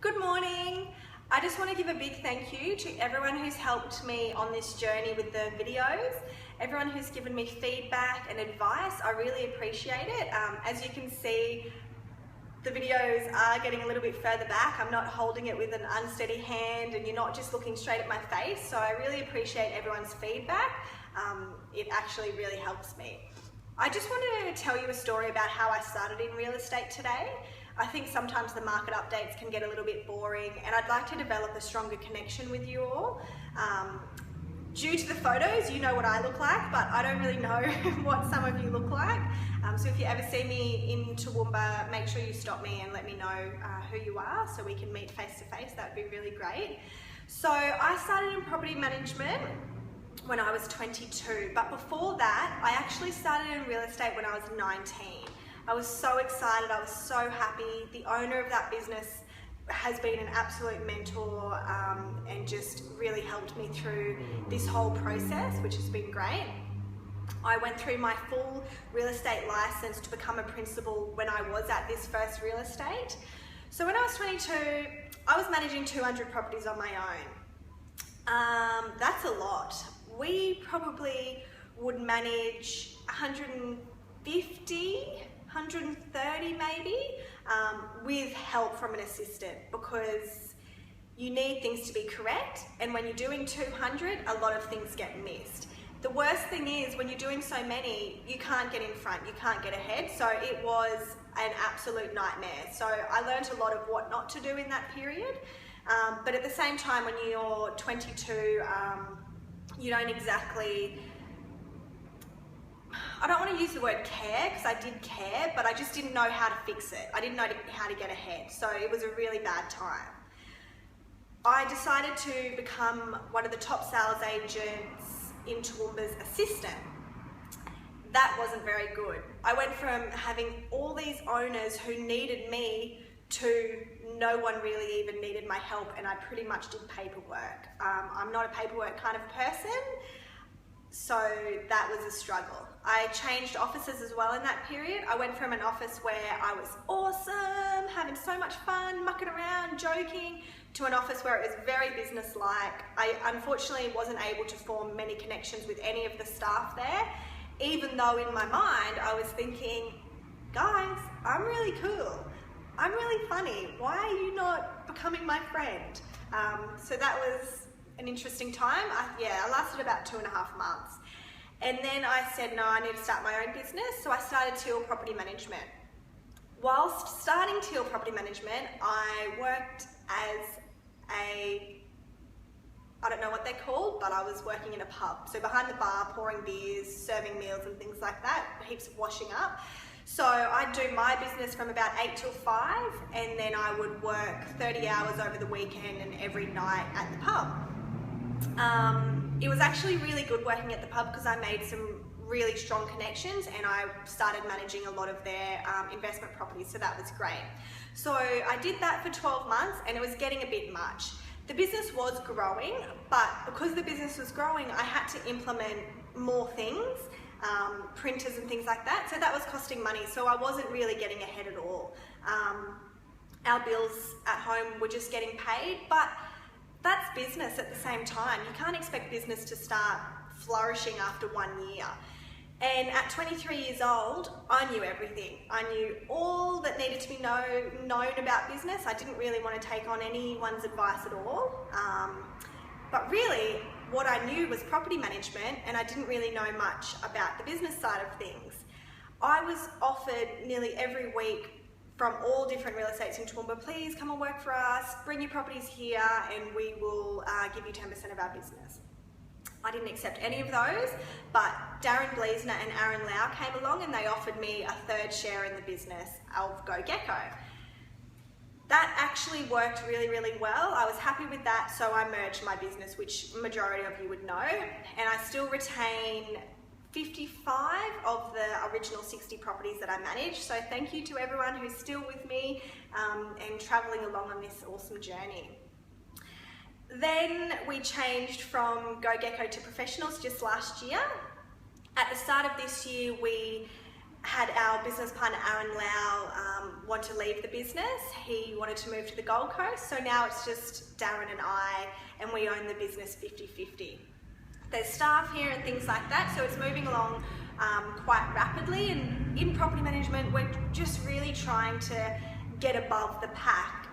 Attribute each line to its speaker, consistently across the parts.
Speaker 1: Good morning. I just want to give a big thank you to everyone who's helped me on this journey with the videos, everyone who's given me feedback and advice. I really appreciate it. As you can see, the videos are getting a little bit further back. I'm not holding it with an unsteady hand and you're not just looking straight at my face. So I really appreciate everyone's feedback. It actually really helps me. I just wanted to tell you a story about how I started in real estate today. I think sometimes the market updates can get a little bit boring and I'd like to develop a stronger connection with you all. Due to the photos, you know what I look like, but I don't really know what some of you look like. So if you ever see me in Toowoomba, make sure you stop me and let me know who you are so we can meet face to face. That would be really great. So I started in property management when I was 22, but before that, I actually started in real estate when I was 19. I was so excited, I was so happy. The owner of that business has been an absolute mentor and just really helped me through this whole process, which has been great. I went through my full real estate license to become a principal when I was at this first real estate. So when I was 22, I was managing 200 properties on my own. That's a lot. We probably would manage 150, 130 maybe, with help from an assistant, because you need things to be correct, and when you're doing 200, a lot of things get missed. The worst thing is when you're doing so many, you can't get in front, you can't get ahead, so it was an absolute nightmare. So I learned a lot of what not to do in that period, but at the same time, when you're 22, you don't exactly, I don't want to use the word care, because I did care, but I just didn't know how to fix it. I didn't know how to get ahead, so it was a really bad time. I decided to become one of the top sales agents in Toowoomba's assistant. That wasn't very good. I went from having all these owners who needed me to no one really even needed my help, and I pretty much did paperwork. I'm not a paperwork kind of person, so that was a struggle. I changed offices as well in that period. I went from an office where I was awesome, having so much fun, mucking around, joking, to an office where it was very business-like. I unfortunately wasn't able to form many connections with any of the staff there, even though in my mind I was thinking, guys, I'm really cool. I'm really funny. Why are you not becoming my friend? So that was an interesting time. I lasted about 2.5 months. And then I said, no, I need to start my own business. So I started Teal Property Management. Whilst starting Teal Property Management, I worked as I don't know what they're called, but I was working in a pub. So behind the bar, pouring beers, serving meals and things like that, heaps of washing up. So I'd do my business from about 8 till 5, and then I would work 30 hours over the weekend and every night at the pub. It was actually really good working at the pub because I made some really strong connections, and I started managing a lot of their investment properties, so that was great. So I did that for 12 months and it was getting a bit much. The business was growing, but because the business was growing, I had to implement more things, printers and things like that, so that was costing money, so I wasn't really getting ahead at all. Our bills at home were just getting paid, but that's business at the same time. You can't expect business to start flourishing after 1 year. And at 23 years old, I knew everything. I knew all that needed to be known about business. I didn't really want to take on anyone's advice at all. But really, what I knew was property management, and I didn't really know much about the business side of things. I was offered nearly every week from all different real estates in Toowoomba, please come and work for us, bring your properties here, and we will give you 10% of our business. I didn't accept any of those, but Darren Bleasner and Aaron Lau came along and they offered me a third share in the business of GoGecko. That actually worked really, really well. I was happy with that, so I merged my business, which majority of you would know, and I still retain 55 of the original 60 properties that I manage. So thank you to everyone who's still with me and traveling along on this awesome journey. Then we changed from GoGecko to professionals just last year. At the start of this year, we had our business partner Aaron Lau want to leave the business. He wanted to move to the Gold Coast, so now it's just Darren and I, and we own the business 50-50. There's staff here and things like that, so it's moving along quite rapidly. And in property management, we're just really trying to get above the pack.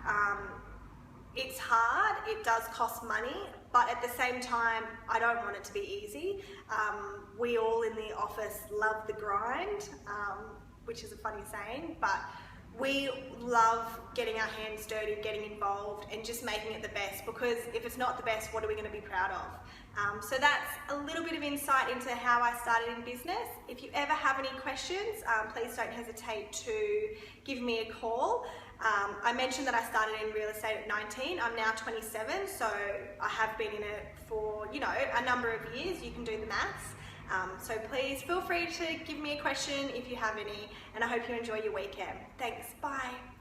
Speaker 1: It's hard, it does cost money, but at the same time, I don't want it to be easy. We all in the office love the grind, which is a funny saying, but we love getting our hands dirty, getting involved, and just making it the best, because if it's not the best, what are we going to be proud of? So that's a little bit of insight into how I started in business. If you ever have any questions, please don't hesitate to give me a call. I mentioned that I started in real estate at 19. I'm now 27, so I have been in it for, you know, a number of years. You can do the maths. So please feel free to give me a question if you have any, and I hope you enjoy your weekend. Thanks, bye.